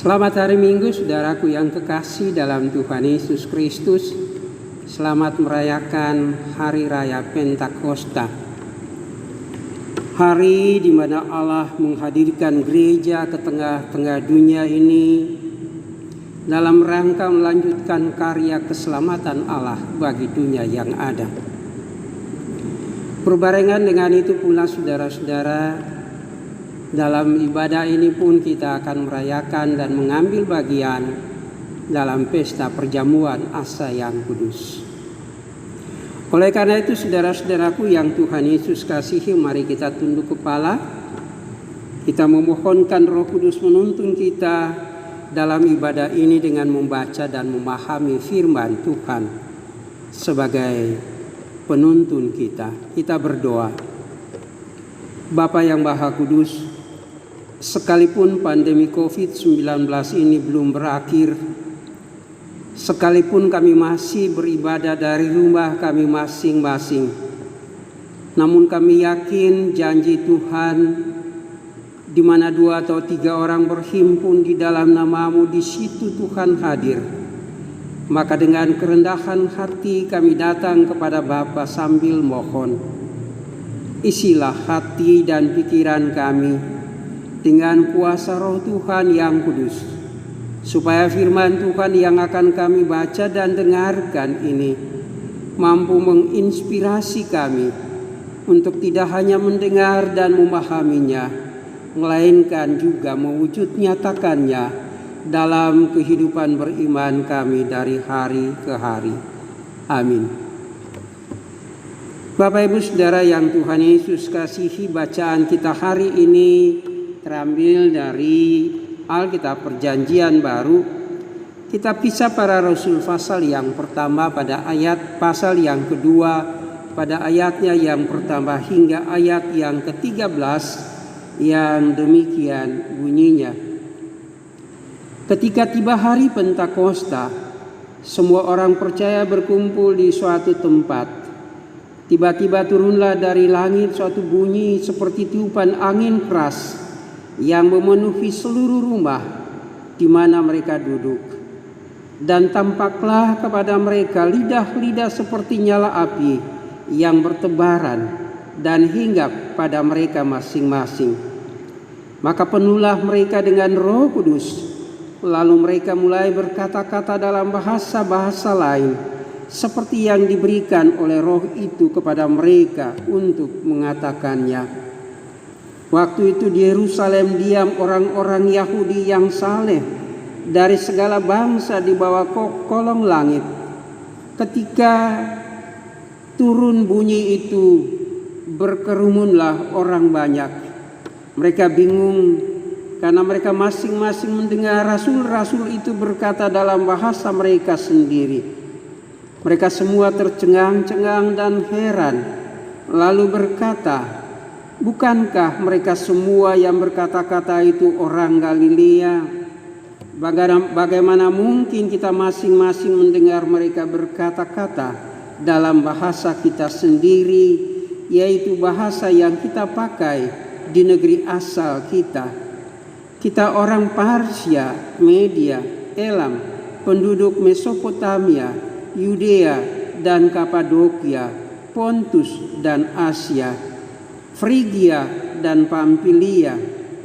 Selamat hari Minggu, saudaraku yang kekasih dalam Tuhan Yesus Kristus. Selamat merayakan Hari Raya Pentakosta. Hari di mana Allah menghadirkan gereja ke tengah-tengah dunia ini dalam rangka melanjutkan karya keselamatan Allah bagi dunia yang ada. Berbarengan dengan itu pula saudara-saudara, dalam ibadah ini pun kita akan merayakan dan mengambil bagian dalam pesta perjamuan Asa yang kudus. Oleh karena itu saudara-saudaraku yang Tuhan Yesus kasihi, mari kita tunduk kepala. Kita memohonkan Roh Kudus menuntun kita dalam ibadah ini dengan membaca dan memahami firman Tuhan sebagai penuntun kita. Kita berdoa. Bapa yang Maha Kudus, sekalipun pandemi COVID-19 ini belum berakhir, sekalipun kami masih beribadah dari rumah kami masing-masing, namun kami yakin janji Tuhan, di mana 2 atau 3 orang berhimpun di dalam nama-Mu, di situ Tuhan hadir. Maka dengan kerendahan hati kami datang kepada Bapa sambil mohon, isilah hati dan pikiran kami dengan kuasa Roh Tuhan yang kudus, supaya firman Tuhan yang akan kami baca dan dengarkan ini mampu menginspirasi kami untuk tidak hanya mendengar dan memahaminya, melainkan juga mewujud nyatakannya dalam kehidupan beriman kami dari hari ke hari. Amin. Bapak Ibu Saudara yang Tuhan Yesus kasihi, bacaan kita hari ini terambil dari Alkitab Perjanjian Baru. Kitab Kisah Para Rasul pasal yang pertama pada ayat, pasal yang kedua pada ayatnya yang pertama hingga ayat yang ke-13 yang demikian bunyinya. Ketika tiba hari Pentakosta, semua orang percaya berkumpul di suatu tempat. Tiba-tiba turunlah dari langit suatu bunyi seperti tiupan angin keras yang memenuhi seluruh rumah di mana mereka duduk. Dan tampaklah kepada mereka lidah-lidah seperti nyala api yang bertebaran dan hinggap pada mereka masing-masing. Maka penuhlah mereka dengan Roh Kudus, lalu mereka mulai berkata-kata dalam bahasa-bahasa lain, seperti yang diberikan oleh Roh itu kepada mereka untuk mengatakannya. Waktu itu di Yerusalem diam orang-orang Yahudi yang saleh dari segala bangsa di bawah kolong langit. Ketika turun bunyi itu, berkerumunlah orang banyak. Mereka bingung karena mereka masing-masing mendengar rasul-rasul itu berkata dalam bahasa mereka sendiri. Mereka semua tercengang-cengang dan heran, lalu berkata, bukankah mereka semua yang berkata-kata itu orang Galilea? Bagaimana mungkin kita masing-masing mendengar mereka berkata-kata dalam bahasa kita sendiri, yaitu bahasa yang kita pakai di negeri asal kita? Kita orang Parsia, Media, Elam, penduduk Mesopotamia, Yudea dan Kapadokia, Pontus dan Asia, Frigia dan Pamfilia,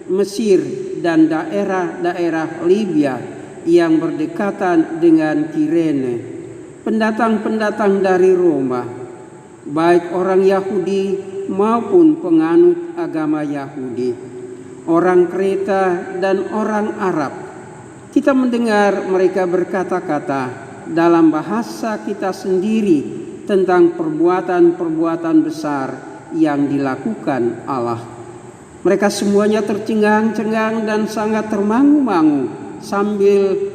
Mesir dan daerah-daerah Libya yang berdekatan dengan Kirene, pendatang-pendatang dari Roma, baik orang Yahudi maupun penganut agama Yahudi, orang Kreta dan orang Arab. Kita mendengar mereka berkata-kata dalam bahasa kita sendiri tentang perbuatan-perbuatan besar yang dilakukan Allah. Mereka semuanya tercengang-cengang dan sangat termangu-mangu sambil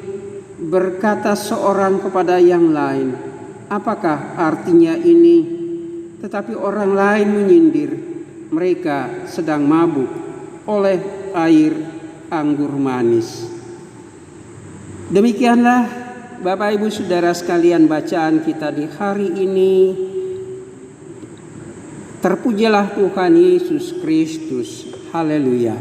berkata seorang kepada yang lain, apakah artinya ini? Tetapi orang lain menyindir, mereka sedang mabuk oleh air anggur manis. Demikianlah Bapak Ibu Saudara sekalian bacaan kita di hari ini. Terpujilah Tuhan Yesus Kristus. Haleluya.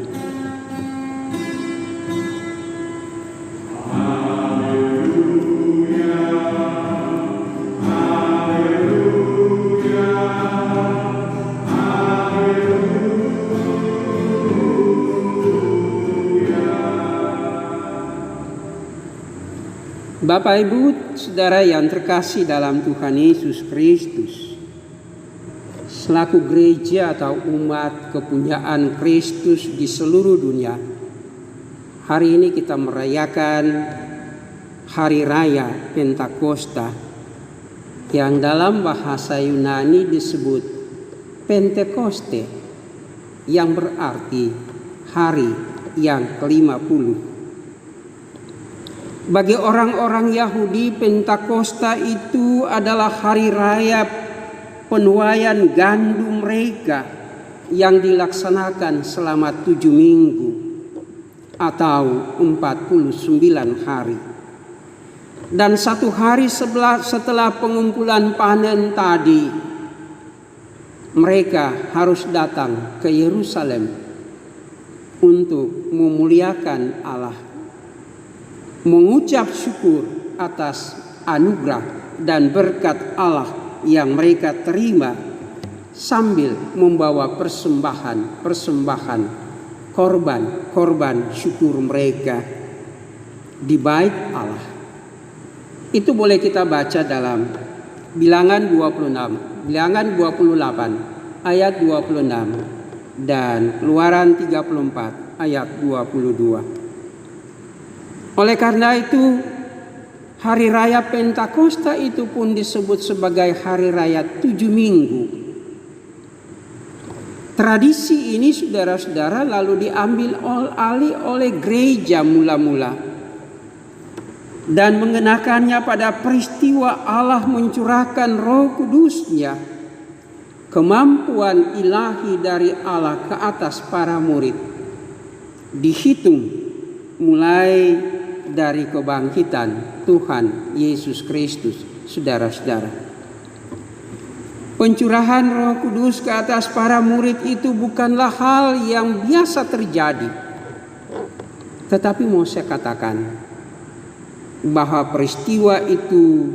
Bapak Ibu, Saudara yang terkasih dalam Tuhan Yesus Kristus, selaku gereja atau umat kepunyaan Kristus di seluruh dunia, hari ini kita merayakan Hari Raya Pentakosta yang dalam bahasa Yunani disebut Pentekoste, yang berarti hari yang ke-50. Bagi orang-orang Yahudi, Pentakosta itu adalah hari raya penuaian gandum mereka yang dilaksanakan selama 7 minggu atau 49 hari. Dan 1 hari setelah pengumpulan panen tadi, mereka harus datang ke Yerusalem untuk memuliakan Allah, mengucap syukur atas anugerah dan berkat Allah yang mereka terima, sambil membawa persembahan korban syukur mereka di bait Allah. Itu boleh kita baca dalam Bilangan 28 ayat 26 dan Keluaran 34 ayat 22. Oleh karena itu, hari raya Pentakosta itu pun disebut sebagai hari raya 7 minggu. Tradisi ini, saudara-saudara, lalu diambil alih oleh gereja mula-mula dan mengenakannya pada peristiwa Allah mencurahkan Roh Kudus-Nya, kemampuan ilahi dari Allah ke atas para murid, dihitung mulai dari kebangkitan Tuhan Yesus Kristus, saudara-saudara. Pencurahan Roh Kudus ke atas para murid itu bukanlah hal yang biasa terjadi. Tetapi mau saya katakan bahwa peristiwa itu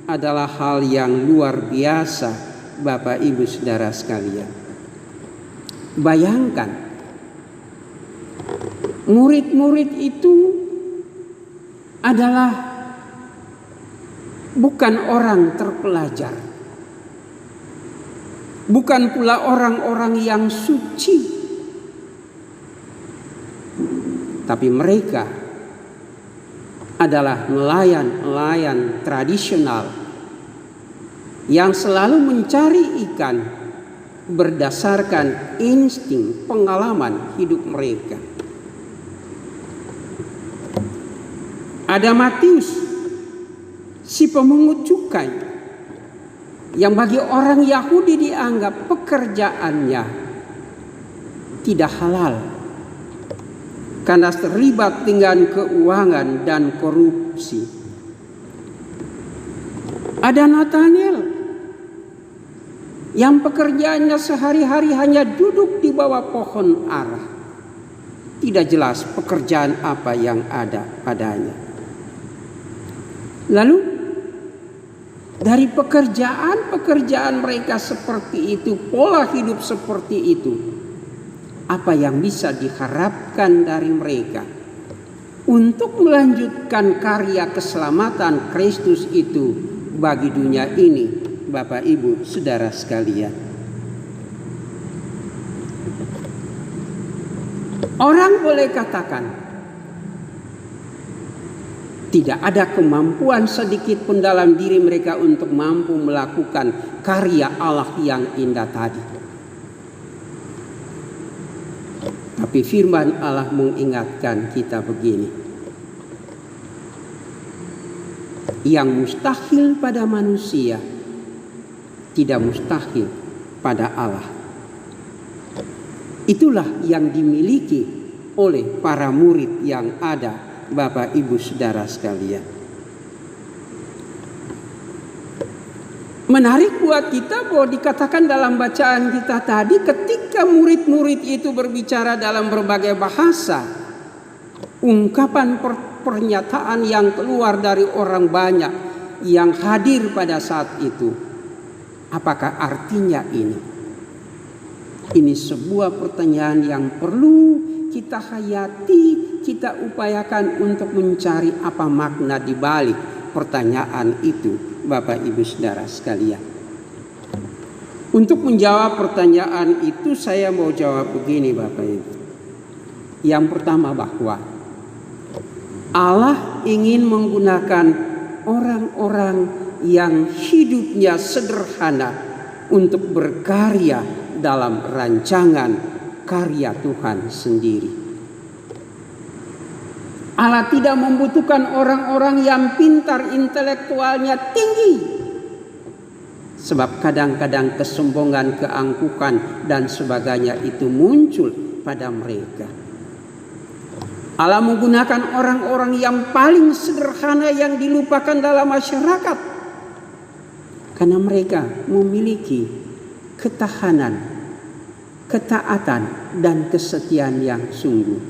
adalah hal yang luar biasa, Bapak Ibu Saudara sekalian. Bayangkan, murid-murid itu adalah bukan orang terpelajar, bukan pula orang-orang yang suci, tapi mereka adalah nelayan tradisional yang selalu mencari ikan berdasarkan insting pengalaman hidup mereka. Ada Matius, si pemungut cukai, yang bagi orang Yahudi dianggap pekerjaannya tidak halal karena terlibat dengan keuangan dan korupsi. Ada Nathanael yang pekerjaannya sehari-hari hanya duduk di bawah pohon ara. Tidak jelas pekerjaan apa yang ada padanya. Lalu dari pekerjaan mereka seperti itu, pola hidup seperti itu, apa yang bisa diharapkan dari mereka untuk melanjutkan karya keselamatan Kristus itu bagi dunia ini, Bapak Ibu Saudara sekalian? Orang boleh katakan tidak ada kemampuan sedikit pun dalam diri mereka untuk mampu melakukan karya Allah yang indah tadi. Tapi firman Allah mengingatkan kita begini: yang mustahil pada manusia tidak mustahil pada Allah. Itulah yang dimiliki oleh para murid yang ada, Bapak Ibu Saudara sekalian. Menarik buat kita bahwa dikatakan dalam bacaan kita tadi, ketika murid-murid itu berbicara dalam berbagai bahasa, ungkapan pernyataan yang keluar dari orang banyak yang hadir pada saat itu, apakah artinya ini? Ini sebuah pertanyaan yang perlu kita hayati, kita upayakan untuk mencari apa makna di balik pertanyaan itu, Bapak Ibu Saudara sekalian. Untuk menjawab pertanyaan itu saya mau jawab begini Bapak Ibu. Yang pertama, bahwa Allah ingin menggunakan orang-orang yang hidupnya sederhana untuk berkarya dalam rancangan karya Tuhan sendiri. Allah tidak membutuhkan orang-orang yang pintar, intelektualnya tinggi. Sebab kadang-kadang kesombongan, keangkuhan dan sebagainya itu muncul pada mereka. Allah menggunakan orang-orang yang paling sederhana yang dilupakan dalam masyarakat. Karena mereka memiliki ketahanan, ketaatan dan kesetiaan yang sungguh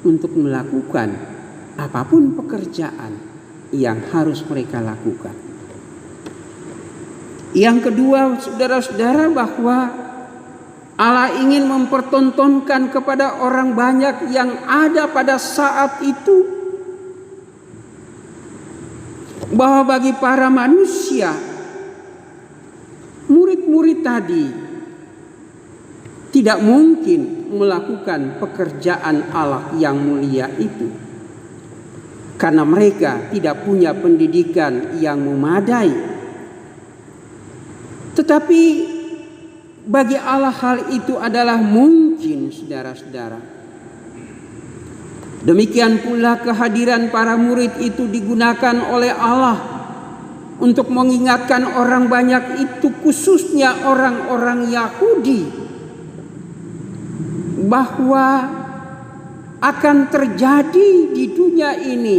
untuk melakukan apapun pekerjaan yang harus mereka lakukan. Yang kedua, saudara-saudara, bahwa Allah ingin mempertontonkan kepada orang banyak yang ada pada saat itu bahwa bagi para manusia, murid-murid tadi tidak mungkin melakukan pekerjaan Allah yang mulia itu, karena mereka tidak punya pendidikan yang memadai. Tetapi bagi Allah hal itu adalah mungkin, saudara-saudara. Demikian pula kehadiran para murid itu digunakan oleh Allah untuk mengingatkan orang banyak itu, khususnya orang-orang Yahudi, bahwa akan terjadi di dunia ini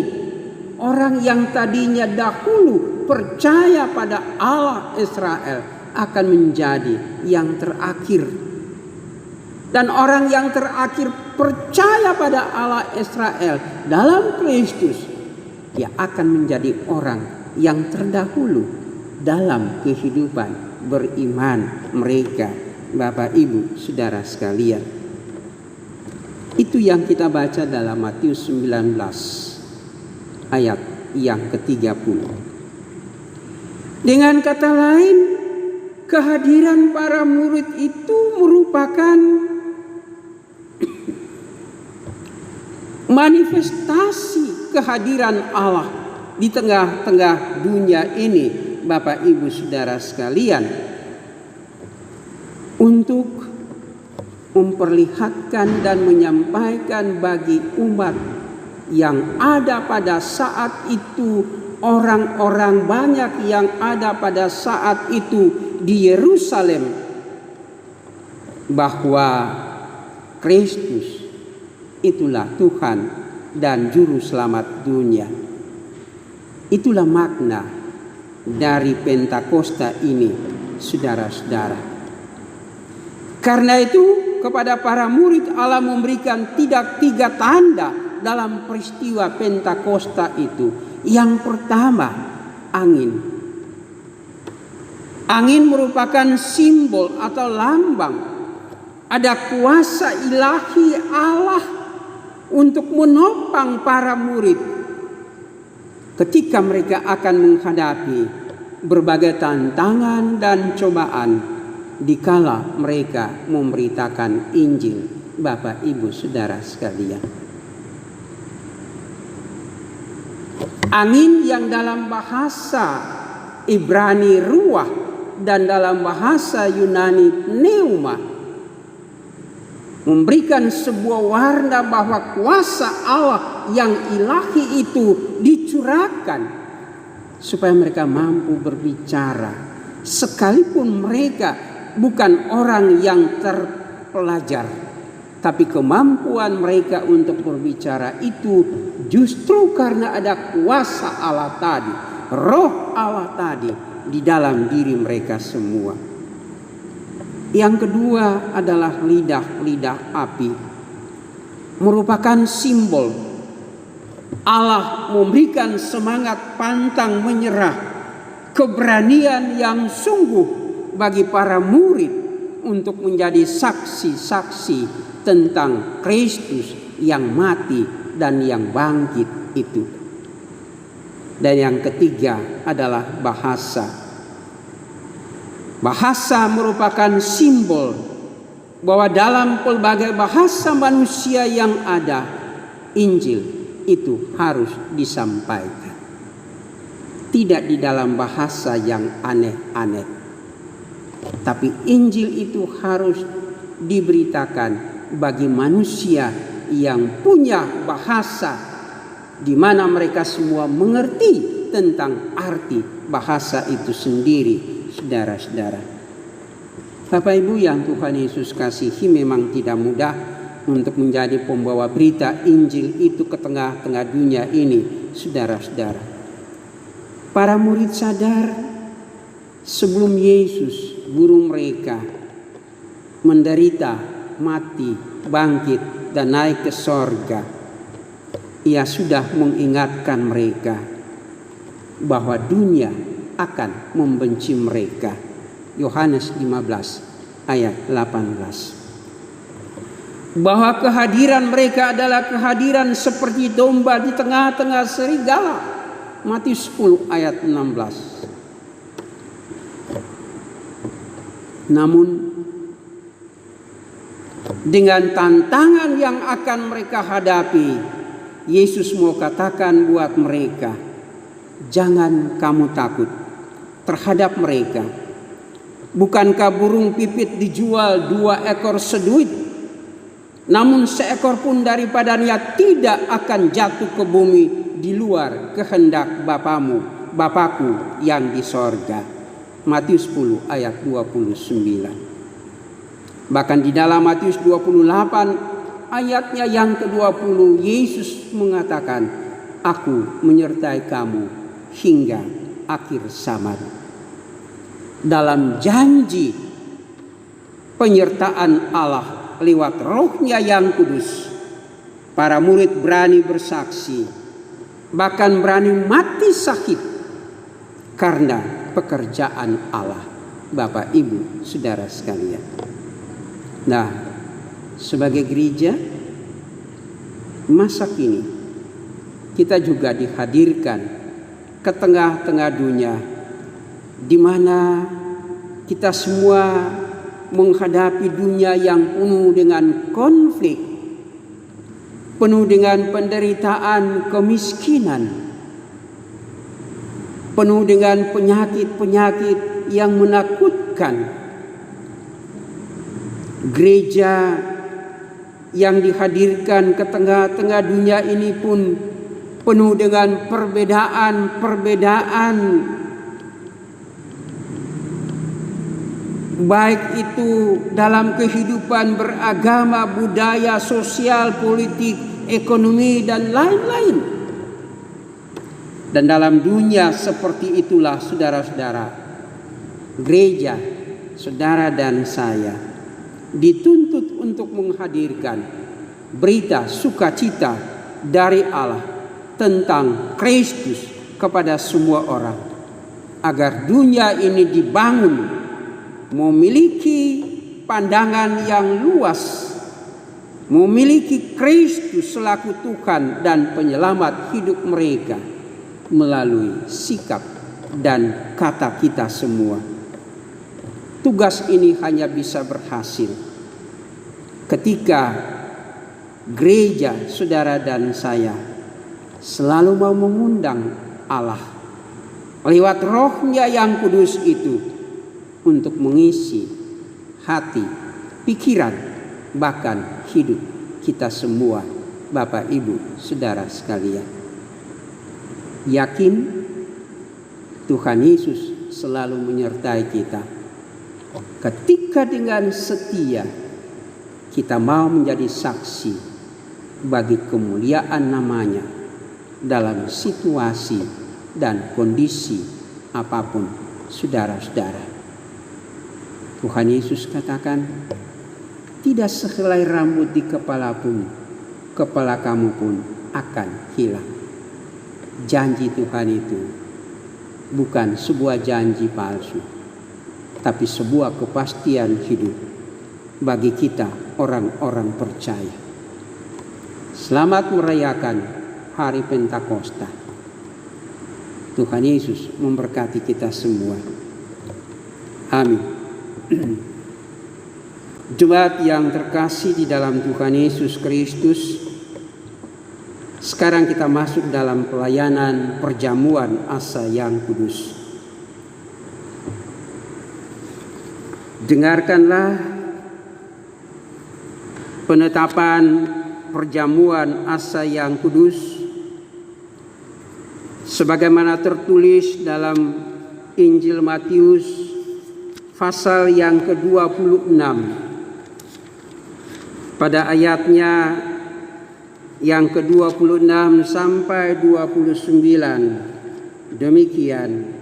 orang yang tadinya dahulu percaya pada Allah Israel akan menjadi yang terakhir. Dan orang yang terakhir percaya pada Allah Israel dalam Kristus, dia akan menjadi orang yang terdahulu dalam kehidupan beriman mereka, Bapak Ibu Saudara sekalian. Itu yang kita baca dalam Matius 19 ayat yang ke-30. Dengan kata lain, kehadiran para murid itu merupakan manifestasi kehadiran Allah di tengah-tengah dunia ini, Bapak Ibu Saudara sekalian, untuk memperlihatkan dan menyampaikan bagi umat yang ada pada saat itu, orang-orang banyak yang ada pada saat itu di Yerusalem, bahwa Kristus itulah Tuhan dan Juru Selamat dunia. Itulah makna dari Pentakosta ini, saudara-saudara. Karena itu kepada para murid Allah memberikan tiga tanda dalam peristiwa Pentakosta itu. Yang pertama, angin. Angin merupakan simbol atau lambang ada kuasa ilahi Allah untuk menopang para murid ketika mereka akan menghadapi berbagai tantangan dan cobaan dikala mereka memberitakan Injil, Bapak Ibu Saudara sekalian. Angin yang dalam bahasa Ibrani ruah dan dalam bahasa Yunani pneuma memberikan sebuah warna bahwa kuasa Allah yang ilahi itu dicurahkan supaya mereka mampu berbicara, sekalipun mereka bukan orang yang terpelajar, tapi kemampuan mereka untuk berbicara itu justru karena ada kuasa Allah tadi, roh Allah tadi di dalam diri mereka semua. Yang kedua adalah lidah-lidah api, merupakan simbol Allah memberikan semangat pantang menyerah, keberanian yang sungguh bagi para murid untuk menjadi saksi-saksi tentang Kristus yang mati dan yang bangkit itu. Dan yang ketiga adalah bahasa. Bahasa merupakan simbol bahwa dalam pelbagai bahasa manusia yang ada, Injil itu harus disampaikan. Tidak di dalam bahasa yang aneh-aneh, tapi Injil itu harus diberitakan bagi manusia yang punya bahasa, di mana mereka semua mengerti tentang arti bahasa itu sendiri, saudara-saudara. Bapak Ibu yang Tuhan Yesus kasihi, memang tidak mudah untuk menjadi pembawa berita Injil itu ke tengah-tengah dunia ini, saudara-saudara. Para murid sadar sebelum Yesus guru mereka menderita, mati, bangkit, dan naik ke sorga, Ia sudah mengingatkan mereka bahwa dunia akan membenci mereka. Yohanes 15 ayat 18. Bahwa kehadiran mereka adalah kehadiran seperti domba di tengah-tengah serigala. Matius 10 ayat 16. Namun dengan tantangan yang akan mereka hadapi, Yesus mau katakan buat mereka, jangan kamu takut terhadap mereka. Bukankah burung pipit dijual 2 ekor seduit? Namun seekor pun daripadanya tidak akan jatuh ke bumi di luar kehendak Bapakku yang di sorga. Matius 10 ayat 29. Bahkan di dalam Matius 28 ayatnya yang ke-20, Yesus mengatakan, Aku menyertai kamu hingga akhir zaman. Dalam janji penyertaan Allah lewat Roh-Nya yang kudus, para murid berani bersaksi, bahkan berani mati syahid karena pekerjaan Allah. Bapak, Ibu, saudara sekalian. Nah, sebagai gereja, masa kini kita juga dihadirkan ke tengah-tengah dunia, di mana kita semua menghadapi dunia yang penuh dengan konflik, penuh dengan penderitaan, kemiskinan, penuh dengan penyakit-penyakit yang menakutkan. Gereja yang dihadirkan ke tengah-tengah dunia ini pun penuh dengan perbedaan, baik itu dalam kehidupan beragama, budaya, sosial, politik, ekonomi, dan lain-lain. Dan dalam dunia seperti itulah, saudara-saudara, gereja, saudara dan saya dituntut untuk menghadirkan berita sukacita dari Allah tentang Kristus kepada semua orang, agar dunia ini dibangun memiliki pandangan yang luas, memiliki Kristus selaku Tuhan dan penyelamat hidup mereka melalui sikap dan kata kita semua. Tugas ini hanya bisa berhasil ketika gereja, saudara dan saya selalu mau mengundang Allah lewat Roh-Nya yang kudus itu untuk mengisi hati, pikiran, bahkan hidup kita semua, Bapak, Ibu, saudara sekalian. Yakin Tuhan Yesus selalu menyertai kita. Ketika dengan setia kita mau menjadi saksi bagi kemuliaan namanya dalam situasi dan kondisi apapun, saudara-saudara. Tuhan Yesus katakan, tidak sehelai rambut di kepala pun, kepala kamu pun akan hilang. Janji Tuhan itu bukan sebuah janji palsu, tapi sebuah kepastian hidup bagi kita orang-orang percaya. Selamat merayakan Hari Pentakosta. Tuhan Yesus memberkati kita semua. Amin. Jemaat yang terkasih di dalam Tuhan Yesus Kristus, sekarang kita masuk dalam pelayanan perjamuan Asa yang kudus. Dengarkanlah penetapan perjamuan Asa yang kudus sebagaimana tertulis dalam Injil Matius pasal yang ke-26 pada ayatnya yang ke-26 sampai 29. Demikian.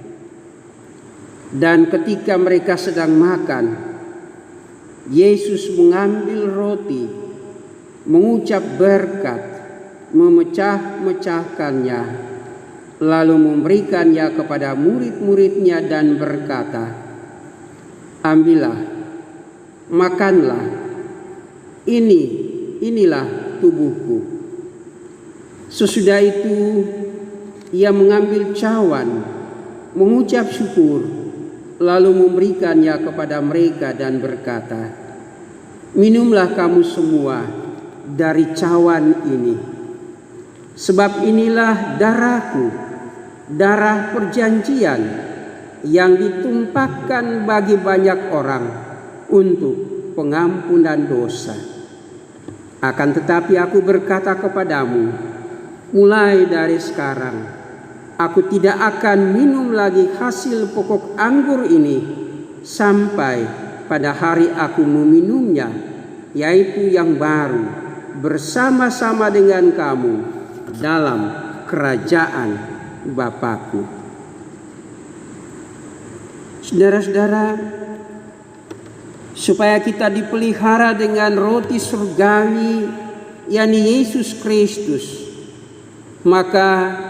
Dan ketika mereka sedang makan, Yesus mengambil roti, mengucap berkat, memecah-mecahkannya, lalu memberikannya kepada murid-muridnya dan berkata, "Ambillah, makanlah, inilah tubuhku." Sesudah itu ia mengambil cawan, mengucap syukur, lalu memberikannya kepada mereka dan berkata, "Minumlah kamu semua dari cawan ini, sebab inilah darahku, darah perjanjian yang ditumpahkan bagi banyak orang untuk pengampunan dosa. Akan tetapi aku berkata kepadamu, mulai dari sekarang aku tidak akan minum lagi hasil pokok anggur ini sampai pada hari aku meminumnya, yaitu yang baru, bersama-sama dengan kamu dalam kerajaan Bapa-Ku." Saudara-saudara, supaya kita dipelihara dengan roti surgawi, yakni Yesus Kristus, maka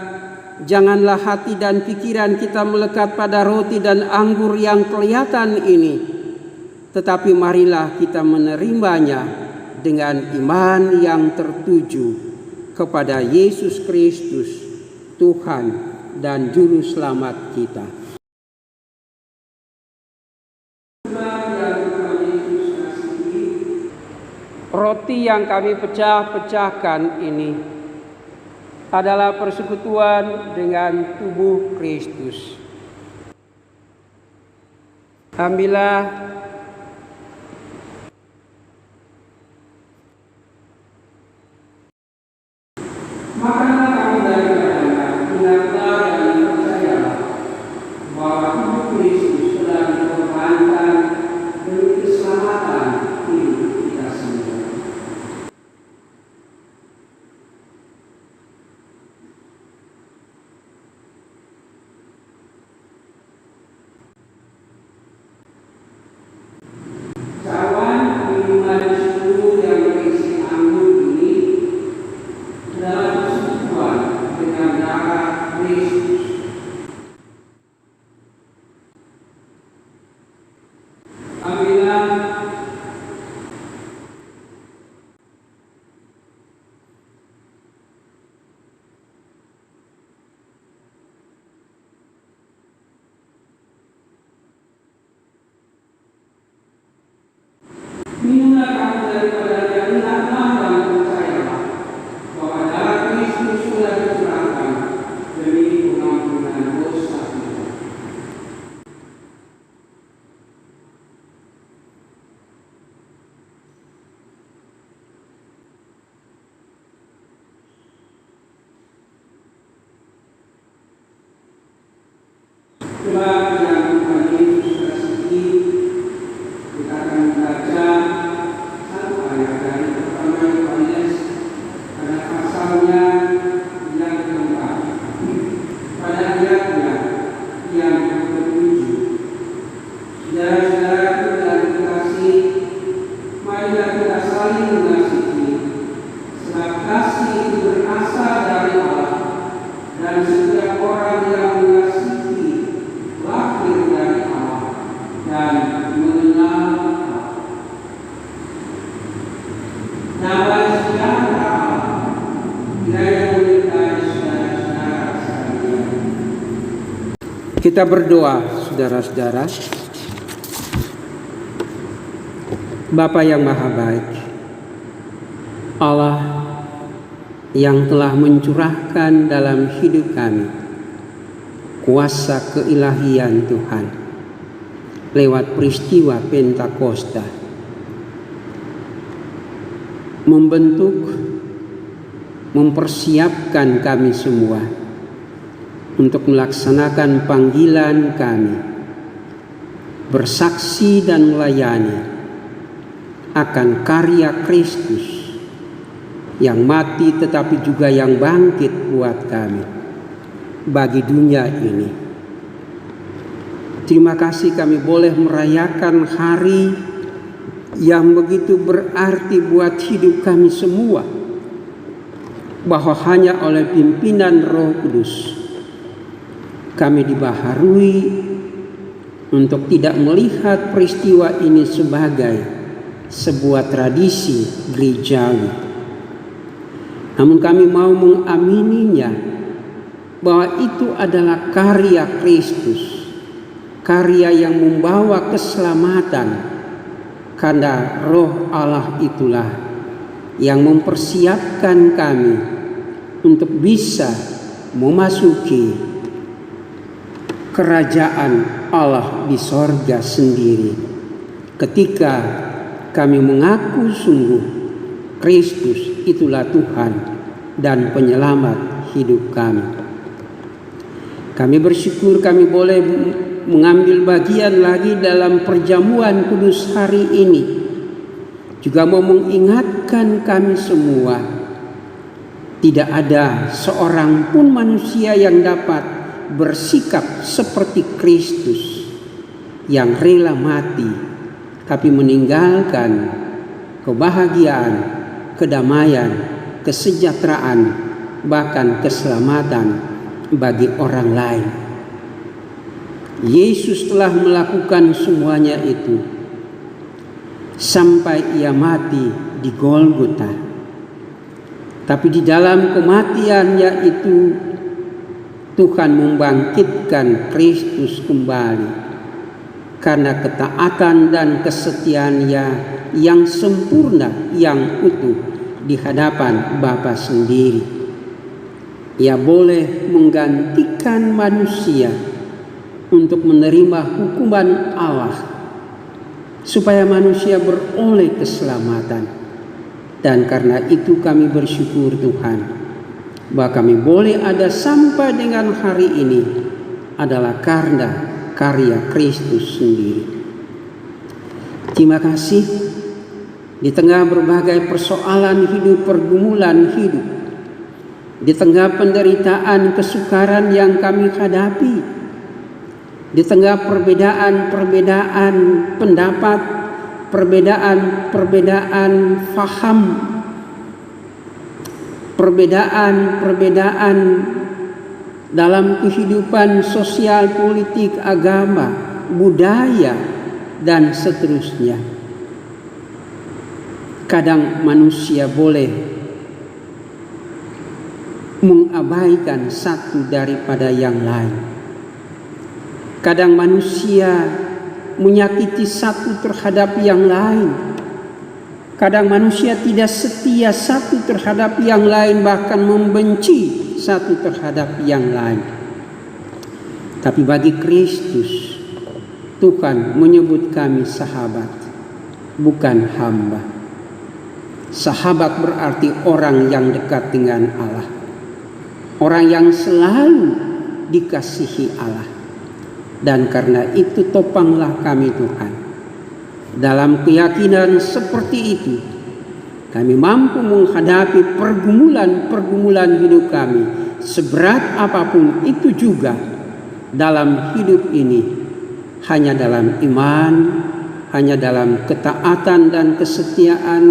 janganlah hati dan pikiran kita melekat pada roti dan anggur yang kelihatan ini, tetapi marilah kita menerimanya dengan iman yang tertuju kepada Yesus Kristus, Tuhan dan Juru Selamat kita. Roti yang kami pecahkan ini adalah persekutuan dengan tubuh Kristus. Ambillah, makanlah kamu daripadanya, ingatlah dan percayalah bahwa tubuh Kristus telah dikorbankan demi keselamatan hidup kita semua. Minumlah kamu daripadanya, ingatlah dan percayalah bahwa darah Kristus sudah dicurahkan demi pengampunan dosa kita. Jemaat yang Tuhan Yesus kasihi, kita akan membaca satu ayat dari pertama Yohanes pada pasalnya yang keempat, pada ayatnya yang ke-7. Saudara-saudaraku yang dikasihi, marilah kita saling mengasihi, sebab kasih itu berasal dari Allah, dan setiap orang yang mengasihi lahir dari Allah dan mengenal Allah. Damai sejahtera Allah kiranya menyertai saudara-saudara sekalian. Kita berdoa, saudara-saudara. Bapa yang Maha Baik, Allah yang telah mencurahkan dalam hidup kami kuasa keilahian Tuhan lewat peristiwa Pentakosta, membentuk, mempersiapkan kami semua untuk melaksanakan panggilan kami, bersaksi dan melayani akan karya Kristus yang mati tetapi juga yang bangkit buat kami bagi dunia ini. Terima kasih kami boleh merayakan hari yang begitu berarti buat hidup kami semua, bahwa hanya oleh pimpinan Roh Kudus kami dibaharui untuk tidak melihat peristiwa ini sebagai sebuah tradisi gerejawi, namun kami mau mengamininya bahwa itu adalah karya Kristus, karya yang membawa keselamatan, karena Roh Allah itulah yang mempersiapkan kami untuk bisa memasuki kerajaan Allah di sorga sendiri, ketika kami mengaku sungguh Kristus itulah Tuhan dan penyelamat hidup kami. Kami bersyukur kami boleh mengambil bagian lagi dalam perjamuan kudus hari ini, juga mau mengingatkan kami semua, tidak ada seorang pun manusia yang dapat bersikap seperti Kristus yang rela mati tapi meninggalkan kebahagiaan, kedamaian, kesejahteraan, bahkan keselamatan bagi orang lain. Yesus telah melakukan semuanya itu sampai ia mati di Golgota. Tapi di dalam kematiannya itu Tuhan membangkitkan Kristus kembali karena ketaatan dan kesetiaannya yang sempurna, yang utuh di hadapan Bapa sendiri. Ia boleh menggantikan manusia untuk menerima hukuman Allah supaya manusia beroleh keselamatan. Dan karena itu kami bersyukur Tuhan bahwa kami boleh ada sampai dengan hari ini adalah karena karya Kristus sendiri. Terima kasih di tengah berbagai persoalan hidup, pergumulan hidup, di tengah penderitaan, kesukaran yang kami hadapi, di tengah perbedaan pendapat, perbedaan faham, perbedaan dalam kehidupan sosial, politik, agama, budaya, dan seterusnya. Kadang manusia boleh mengabaikan satu daripada yang lain. Kadang manusia menyakiti satu terhadap yang lain. Kadang manusia tidak setia satu terhadap yang lain, bahkan membenci satu terhadap yang lain. Tapi bagi Kristus, Tuhan menyebut kami sahabat, bukan hamba. Sahabat berarti orang yang dekat dengan Allah, orang yang selalu dikasihi Allah. Dan karena itu topanglah kami Tuhan. Dalam keyakinan seperti itu, kami mampu menghadapi pergumulan hidup kami, seberat apapun itu juga dalam hidup ini, hanya dalam iman, hanya dalam ketaatan dan kesetiaan,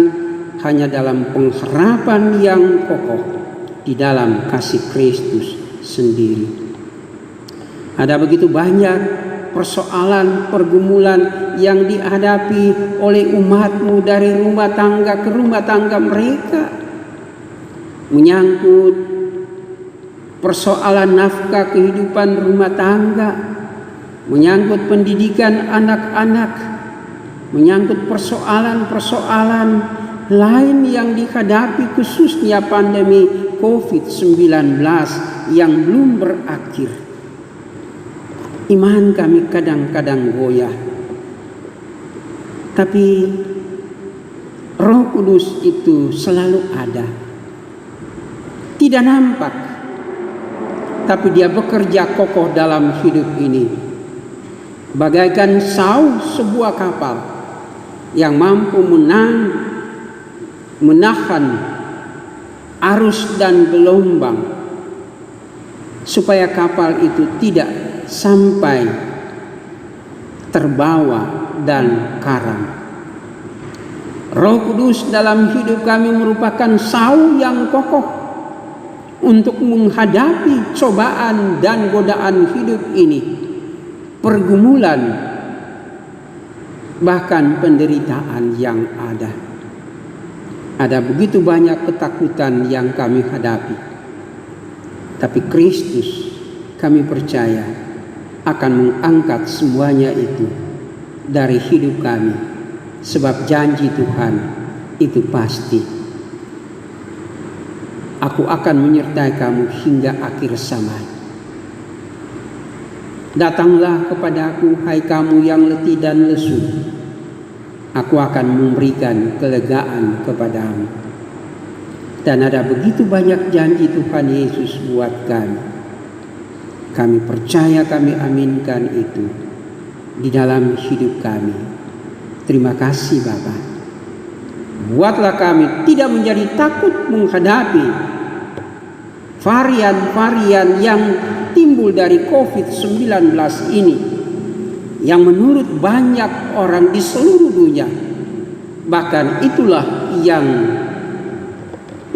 hanya dalam pengharapan yang kokoh di dalam kasih Kristus sendiri. Ada begitu banyak persoalan, pergumulan yang dihadapi oleh umatmu dari rumah tangga ke rumah tangga mereka, menyangkut persoalan nafkah kehidupan rumah tangga, menyangkut pendidikan anak-anak, menyangkut persoalan-persoalan lain yang dihadapi, khususnya pandemi COVID-19 yang belum berakhir. Iman kami kadang-kadang goyah, tapi Roh Kudus itu selalu ada. Tidak nampak, tapi Dia bekerja kokoh dalam hidup ini. Bagaikan sau sebuah kapal yang mampu menahan arus dan gelombang, supaya kapal itu tidak sampai terbawa dan karam. Roh Kudus dalam hidup kami merupakan sau yang kokoh untuk menghadapi cobaan dan godaan hidup ini, pergumulan, bahkan penderitaan yang ada. Ada begitu banyak ketakutan yang kami hadapi, tapi Kristus, kami percaya, akan mengangkat semuanya itu dari hidup kami, sebab janji Tuhan itu pasti. Aku akan menyertai kamu hingga akhir zaman. Datanglah kepadaku, hai kamu yang letih dan lesu. Aku akan memberikan kelegaan kepadamu. Dan ada begitu banyak janji Tuhan Yesus buat kami. Kami percaya, kami aminkan itu di dalam hidup kami. Terima kasih Bapa. Buatlah kami tidak menjadi takut menghadapi varian-varian yang timbul dari COVID-19 ini, yang menurut banyak orang di seluruh dunia, bahkan itulah yang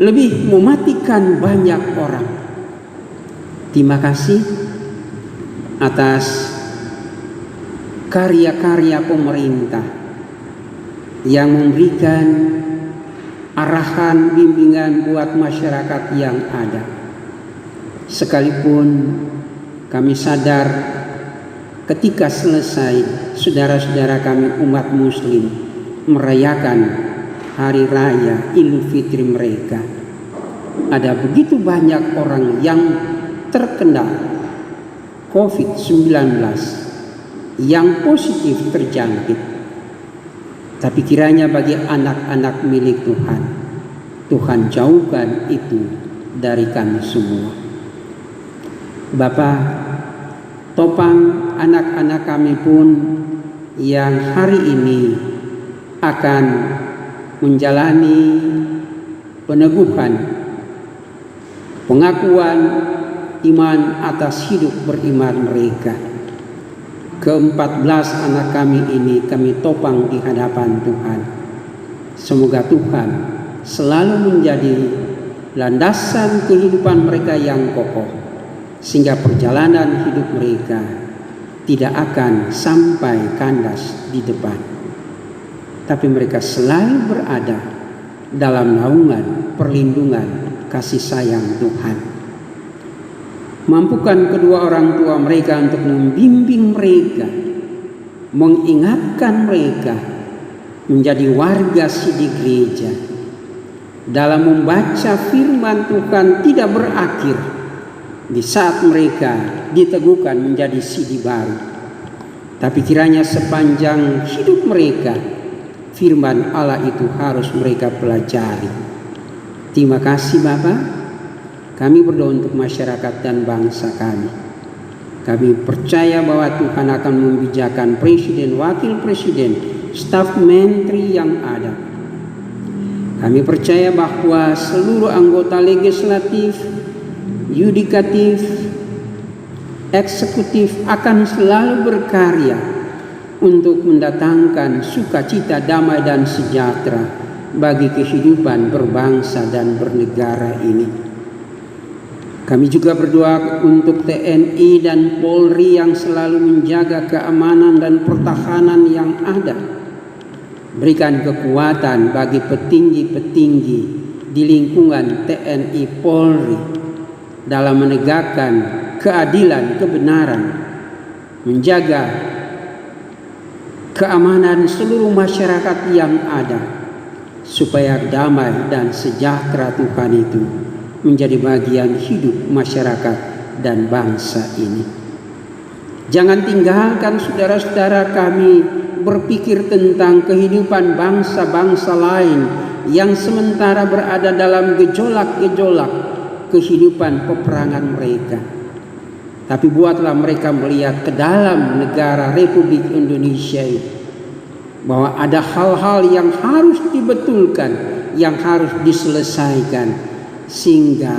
lebih mematikan banyak orang. Terima kasih atas karya-karya pemerintah yang memberikan arahan, bimbingan buat masyarakat yang ada. Sekalipun kami sadar ketika selesai, saudara-saudara kami umat muslim merayakan hari raya Idul Fitri mereka, ada begitu banyak orang yang terkena COVID-19 yang positif terjangkit. Tapi kiranya bagi anak-anak milik Tuhan, Tuhan jauhkan itu dari kami semua. Bapa, topang anak-anak kami pun yang hari ini akan menjalani peneguhan, pengakuan iman atas hidup beriman mereka. Ke-14 anak kami ini kami topang di hadapan Tuhan. Semoga Tuhan selalu menjadi landasan kehidupan mereka yang kokoh, sehingga perjalanan hidup mereka tidak akan sampai kandas di depan, tapi mereka selalu berada dalam naungan perlindungan kasih sayang Tuhan. Mampukan kedua orang tua mereka untuk membimbing mereka, mengingatkan mereka menjadi warga sidi gereja. Dalam membaca firman Tuhan tidak berakhir di saat mereka diteguhkan menjadi sidi baru, tapi kiranya sepanjang hidup mereka firman Allah itu harus mereka pelajari. Terima kasih Bapak. Kami berdoa untuk masyarakat dan bangsa kami. Kami percaya bahwa Tuhan akan membijakkan presiden, wakil presiden, staf menteri yang ada. Kami percaya bahwa seluruh anggota legislatif, yudikatif, eksekutif akan selalu berkarya untuk mendatangkan sukacita, damai dan sejahtera bagi kehidupan berbangsa dan bernegara ini. Kami juga berdoa untuk TNI dan Polri yang selalu menjaga keamanan dan pertahanan yang ada. Berikan kekuatan bagi petinggi-petinggi di lingkungan TNI Polri dalam menegakkan keadilan, kebenaran, menjaga keamanan seluruh masyarakat yang ada, supaya damai dan sejahtera Tuhan itu menjadi bagian hidup masyarakat dan bangsa ini. Jangan tinggalkan saudara-saudara kami berpikir tentang kehidupan bangsa-bangsa lain yang sementara berada dalam gejolak-gejolak kehidupan peperangan mereka. Tapi buatlah mereka melihat ke dalam negara Republik Indonesia ini, bahwa ada hal-hal yang harus dibetulkan, yang harus diselesaikan, sehingga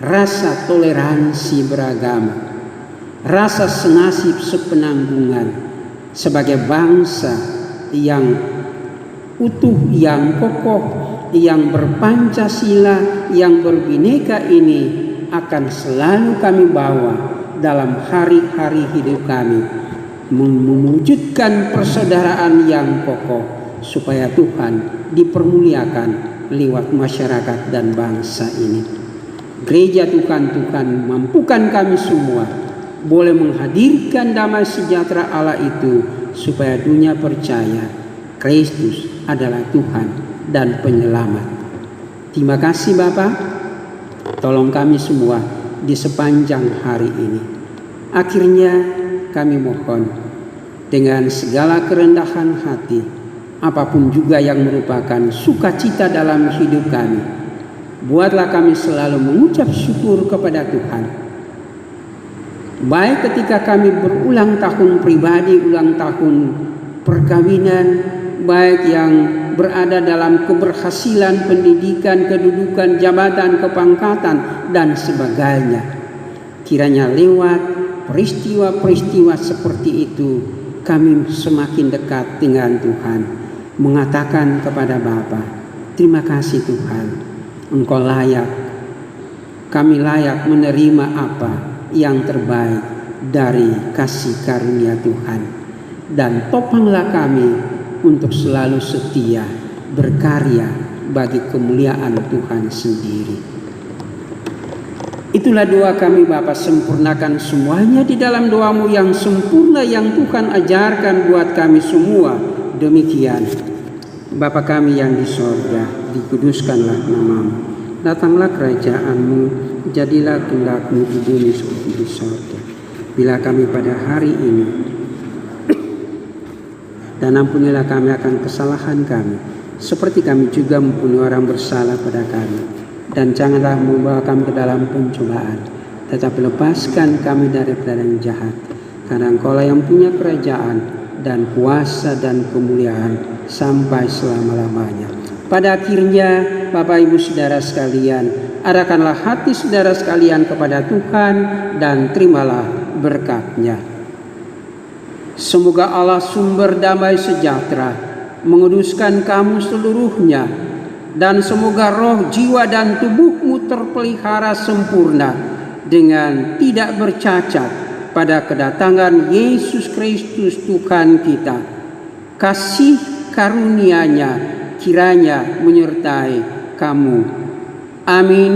rasa toleransi beragama, rasa senasib sepenanggungan sebagai bangsa yang utuh, yang kokoh, yang berpancasila, yang berbineka ini akan selalu kami bawa dalam hari-hari hidup kami, mewujudkan persaudaraan yang kokoh supaya Tuhan dipermuliakan lewat masyarakat dan bangsa ini. Gereja Tuhan mampukan kami semua boleh menghadirkan damai sejahtera Allah itu, supaya dunia percaya Kristus adalah Tuhan dan Penyelamat. Terima kasih Bapa, tolong kami semua di sepanjang hari ini. Akhirnya kami mohon dengan segala kerendahan hati, apapun juga yang merupakan sukacita dalam hidup kami, buatlah kami selalu mengucap syukur kepada Tuhan. Baik ketika kami berulang tahun pribadi, ulang tahun perkawinan, baik yang berada dalam keberhasilan pendidikan, kedudukan, jabatan, kepangkatan, dan sebagainya. Kiranya lewat peristiwa-peristiwa seperti itu, kami semakin dekat dengan Tuhan, mengatakan kepada Bapa, terima kasih Tuhan, Engkau layak, kami layak menerima apa yang terbaik dari kasih karunia Tuhan. Dan topanglah kami untuk selalu setia berkarya bagi kemuliaan Tuhan sendiri. Itulah doa kami Bapa, sempurnakan semuanya di dalam doamu yang sempurna yang Tuhan ajarkan buat kami semua. Demikian, Bapa kami yang di sorga, dikuduskanlah namamu, datanglah kerajaanmu, jadilah kehendakmu di bumi seperti di sorga. Bila kami pada hari ini, dan ampunilah kami akan kesalahan kami, seperti kami juga mengampuni orang bersalah pada kami. Dan janganlah membawa kami ke dalam pencobaan, tetapi lepaskan kami daripada yang jahat. Karena Engkaulah yang punya kerajaan dan kuasa dan kemuliaan sampai selama-lamanya. Pada akhirnya, Bapak Ibu Saudara sekalian, arahkanlah hati saudara sekalian kepada Tuhan dan terimalah berkat-Nya. Semoga Allah sumber damai sejahtera menguduskan kamu seluruhnya, dan semoga roh, jiwa, dan tubuhmu terpelihara sempurna dengan tidak bercacat pada kedatangan Yesus Kristus Tuhan kita. Kasih karunia-Nya kiranya menyertai kamu. Amin.